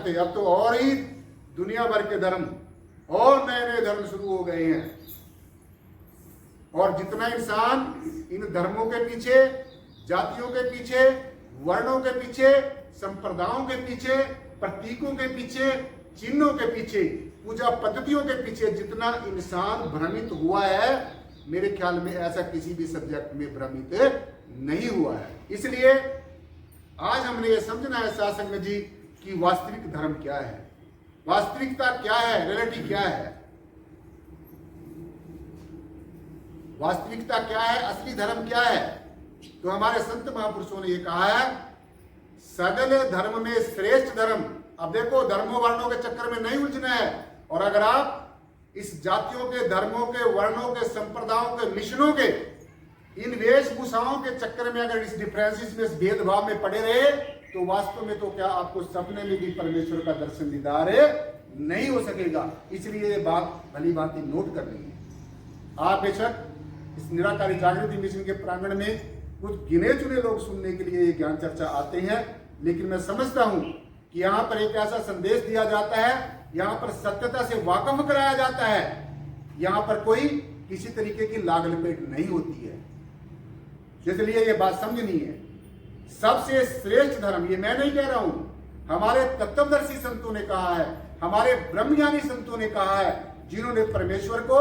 थे, अब तो और ही दुनिया भर के धर्म और नए नए धर्म शुरू हो गए हैं। और जितना इंसान इन धर्मों के पीछे, जातियों के पीछे, वर्णों के पीछे, संप्रदायों के पीछे, प्रतीकों के पीछे, चिन्हों के पीछे, पूजा पद्धतियों के पीछे जितना इंसान भ्रमित हुआ है, मेरे ख्याल में ऐसा किसी भी सब्जेक्ट में भ्रमित नहीं हुआ है। इसलिए आज हमने ये समझना है साथ संगत जी कि वास्तविक धर्म क्या है, वास्तविकता क्या है, रियलिटी क्या है, वास्तविकता क्या है, असली धर्म क्या है। तो हमारे संत महापुरुषों ने ये कहा है, सगल धर्म में श्रेष्ठ धर्म। अब देखो, धर्मों वर्णों के चक्कर में नहीं उलझना है। और अगर आप इस जातियों के, धर्मों के, वर्णों के, संप्रदायों के, मिशनों के, इन वेशभूषाओं के चक्कर में अगर इस डिफरेंसेस में, इस भेदभाव में पड़े रहे, तो वास्तव में तो क्या आपको सपने में भी परमेश्वर का दर्शन दीदार नहीं हो सकेगा। इसलिए ये बात भली भांति नोट करनी है। आप बेशक इस निराकारी जागृति मिशन के प्रांगण में कुछ गिने चुने लोग सुनने के लिए ये ज्ञान चर्चा आते हैं, लेकिन मैं समझता हूं कि यहाँ पर एक ऐसा संदेश दिया जाता है, यहाँ पर सत्यता से वाकफ कराया जाता है, यहाँ पर कोई किसी तरीके की लाग लपेट नहीं होती है। इसलिए ये बात समझनी है, सबसे श्रेष्ठ धर्म, ये मैं नहीं कह रहा हूं, हमारे तत्वदर्शी संतों ने कहा है, हमारे ब्रह्मज्ञानी संतों ने कहा है, जिन्होंने परमेश्वर को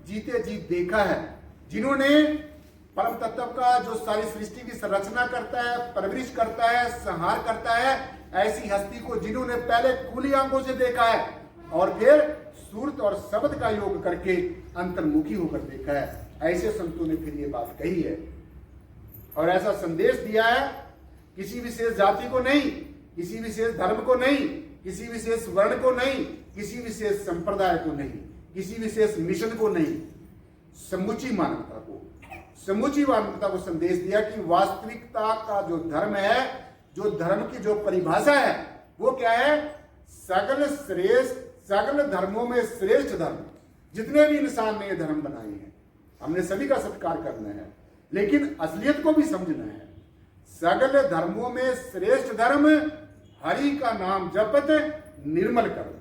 जीते जी देखा है, जिन्होंने परम तत्व का जो सारी सृष्टि की संरचना करता है, परवरिश करता है, संहार करता है, ऐसी हस्ती को जिन्होंने पहले खुली आंखों से देखा है और फिर सूरत और शब्द का योग करके अंतर्मुखी होकर देखा है, ऐसे संतों ने फिर ये बात कही है और ऐसा संदेश दिया है। किसी विशेष जाति को नहीं, किसी विशेष धर्म को नहीं, किसी विशेष वर्ण को नहीं, किसी विशेष संप्रदाय को नहीं, किसी विशेष मिशन को नहीं, समूची मानवता को, समूची मानवता को संदेश दिया कि वास्तविकता का जो धर्म है, जो धर्म की जो परिभाषा है, वो क्या है, सगल श्रेष्ठ, सगल धर्मों में श्रेष्ठ धर्म। जितने भी इंसान ने ये धर्म बनाए हैं, हमने सभी का सत्कार करना है, लेकिन असलियत को भी समझना है। सगल धर्मों में श्रेष्ठ धर्म, हरि का नाम जपत निर्मल कर्म,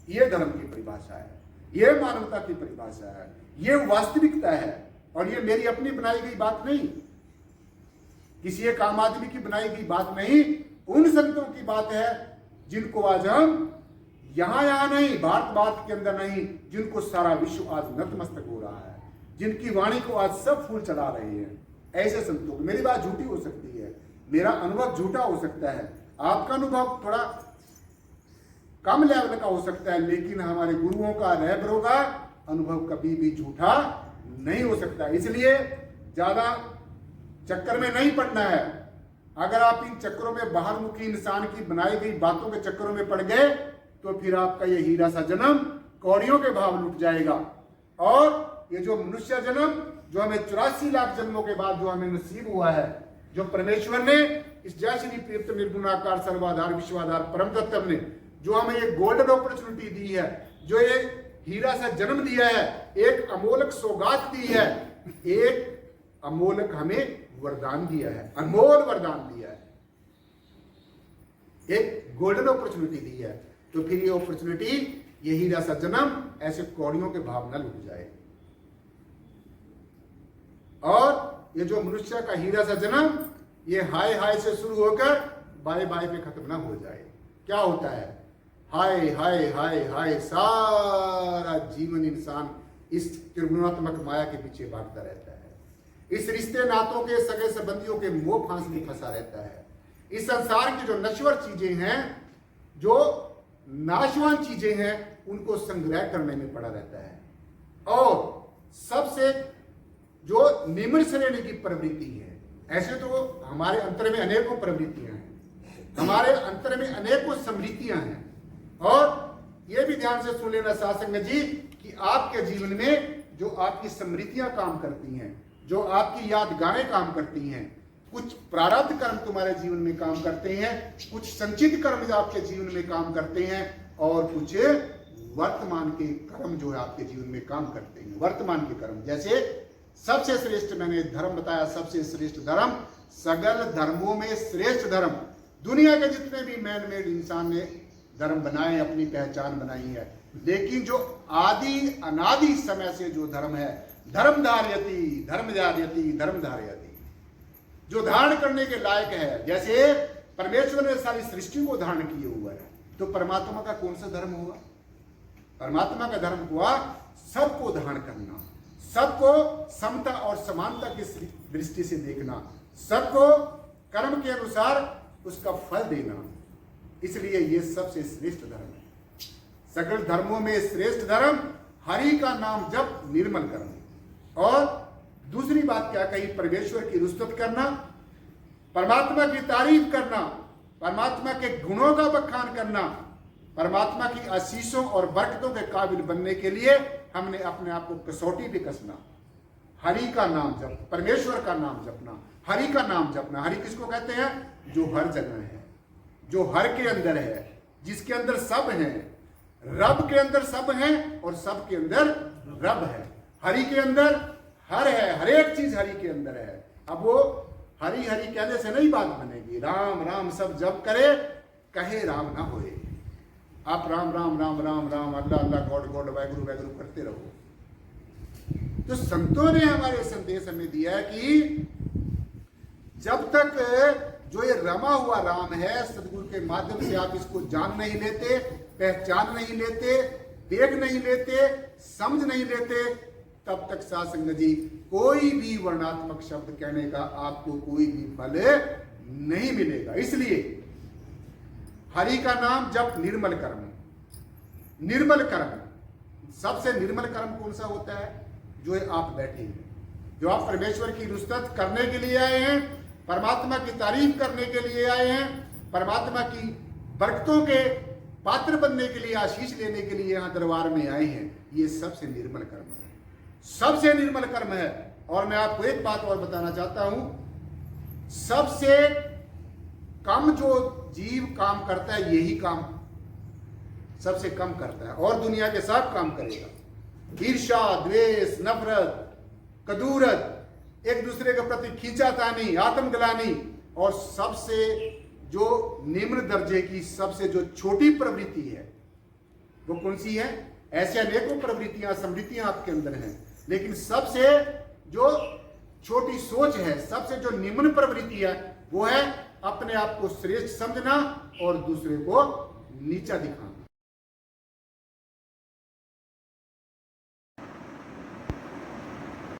ये धर्म की परिभाषा है, ये मानवता की परिभाषा है, ये वास्तविकता है। और ये मेरी अपनी बनाई गई बात नहीं, किसी एक आम आदमी की बनाई गई बात नहीं, उन संतों की बात है जिनको आज हम यहां नहीं, भारत के अंदर नहीं, जिनको सारा विश्व आज नतमस्तक हो रहा है, जिनकी वाणी को आज सब फूल चढ़ा रहे हैं, ऐसे संतों की। मेरी बात झूठी हो सकती है, मेरा अनुभव झूठा हो सकता है, आपका अनुभव थोड़ा कम लेवल का हो सकता है, लेकिन हमारे गुरुओं का, रहबरों का अनुभव कभी भी झूठा नहीं हो सकता। इसलिए ज्यादा चक्कर में नहीं पड़ना है। अगर आप इन चक्करों में, बाहर मुखी इंसान की बनाई गई बातों के चक्करों में पड़ गए, तो फिर आपका ये हीरा सा जन्म कौड़ियों के भाव लुट जाएगा। और ये जो मनुष्य जन्म, जो हमें 84 लाख जन्मों के बाद जो हमें नसीब हुआ है, जो परमेश्वर ने इस जय श्री प्रियतम निर्गुणाकार सर्वाधार विश्वाधार परम तत्व ने जो हमें ये गोल्डन अपॉर्चुनिटी दी है, जो ये हीरा सा जन्म दिया है, एक अमोलक सौगात दी है, एक अमोलक हमें वरदान दिया है, अनमोल वरदान दिया है, एक गोल्डन अपॉर्चुनिटी दी है। तो फिर ये अपॉर्चुनिटी, ये हीरा सा जन्म ऐसे कौड़ियों के भाव न लुट जाए। और ये जो मनुष्य का हीरा सा जन्म, ये हाय हाय से शुरू होकर बाय बाय पे खत्म ना हो जाए। क्या होता है, हाय हाय हाय हाय, सारा जीवन इंसान इस त्रिगुणात्मक माया के पीछे भागता रहता है, इस रिश्ते नातों के, सगे संबंधियों के मोह फांस में फंसा रहता है। इस संसार की जो नश्वर चीजें हैं, जो नाशवान चीजें हैं, उनको संग्रह करने में पड़ा रहता है। और सबसे जो निम्न श्रेणी की प्रवृत्ति है, ऐसे तो हमारे अंतर में अनेकों प्रवृत्तियां हैं, हमारे अंतर में अनेकों समृद्धियां हैं। और ये भी ध्यान से सुन लेना साथ संगत जी कि आपके जीवन में जो आपकी समृद्धियां काम करती हैं, जो आपकी यादगारें काम करती हैं, कुछ प्रारब्ध कर्म तुम्हारे जीवन में काम करते हैं, कुछ संचित कर्म आपके जीवन में काम करते हैं, और कुछ वर्तमान के कर्म जो है आपके जीवन में काम करते हैं। वर्तमान के कर्म जैसे सबसे श्रेष्ठ मैंने धर्म बताया, सबसे श्रेष्ठ धर्म, सगल धर्मों में श्रेष्ठ धर्म, दुनिया के जितने भी मैन मेड इंसान ने धर्म बनाए, अपनी पहचान बनाई है। लेकिन जो आदि अनादि समय से जो धर्म है, धर्म धार्यति धर्म धार्यति धर्म धार्यति, जो धारण करने के लायक है। जैसे परमेश्वर ने सारी सृष्टि को धारण किए हुआ है, तो परमात्मा का कौन सा धर्म हुआ? परमात्मा का धर्म हुआ सबको धारण करना, सबको समता और समानता की दृष्टि से देखना, सबको कर्म के अनुसार उसका फल देना। इसलिए ये सबसे श्रेष्ठ धर्म है। सकल धर्मों में श्रेष्ठ धर्म हरि का नाम जप, निर्मल कर्म। और दूसरी बात क्या कही? परमेश्वर की स्तुति करना, परमात्मा की तारीफ करना, परमात्मा के गुणों का बखान करना, परमात्मा की आशीषों और बरकतों के काबिल बनने के लिए हमने अपने आप को कसौटी पे कसना। हरि का नाम जप, परमेश्वर का नाम जपना, हरि का नाम जपना। हरि किसको कहते हैं? जो हर जगह है, जो हर के अंदर है, जिसके अंदर सब है। रब के अंदर सब है और सब के अंदर रब है। हरि के अंदर हर है, हर एक चीज हरि के अंदर है। अब वो हरि हरि कहने से नहीं बात बनेगी। राम राम सब जप करे, कहे राम ना होए। आप राम राम राम राम राम, अल्लाह अल्लाह, गॉड गॉड, वैगुरु वैगुरु करते रहो। तो संतों ने हमारे संदेश हमें दिया है कि जब तक जो ये रमा हुआ राम है, सदगुरु के माध्यम से आप इसको जान नहीं लेते, पहचान नहीं लेते, देख नहीं लेते, समझ नहीं लेते, तब तक साध संगत जी कोई भी वर्णात्मक शब्द कहने का आपको कोई भी फल नहीं मिलेगा। इसलिए हरि का नाम जप, निर्मल कर्म। निर्मल कर्म, सबसे निर्मल कर्म कौन सा होता है? जो आप बैठे हैं, जो आप परमेश्वर की स्तुति करने के लिए आए हैं, परमात्मा की तारीफ करने के लिए आए हैं, परमात्मा की बरकतों के पात्र बनने के लिए, आशीष लेने के लिए यहां दरबार में आए हैं। ये सबसे निर्मल कर्म है, सबसे निर्मल कर्म है। और मैं आपको एक बात और बताना चाहता हूं, सबसे कम जो जीव काम करता है, यही काम सबसे कम करता है, और दुनिया के सब काम करेगा। ईर्ष्या, द्वेष, नफरत, कदूरत, एक दूसरे के प्रति खींचातानी, आत्मग्लानि, और सबसे जो निम्न दर्जे की, सबसे जो छोटी प्रवृत्ति है, वो कौन सी है? ऐसे अनेकों प्रवृत्तियां, समृद्धियां आपके अंदर हैं, लेकिन सबसे जो छोटी सोच है, सबसे जो निम्न प्रवृत्ति है, वो है अपने आप को श्रेष्ठ समझना और दूसरे को नीचा दिखाना।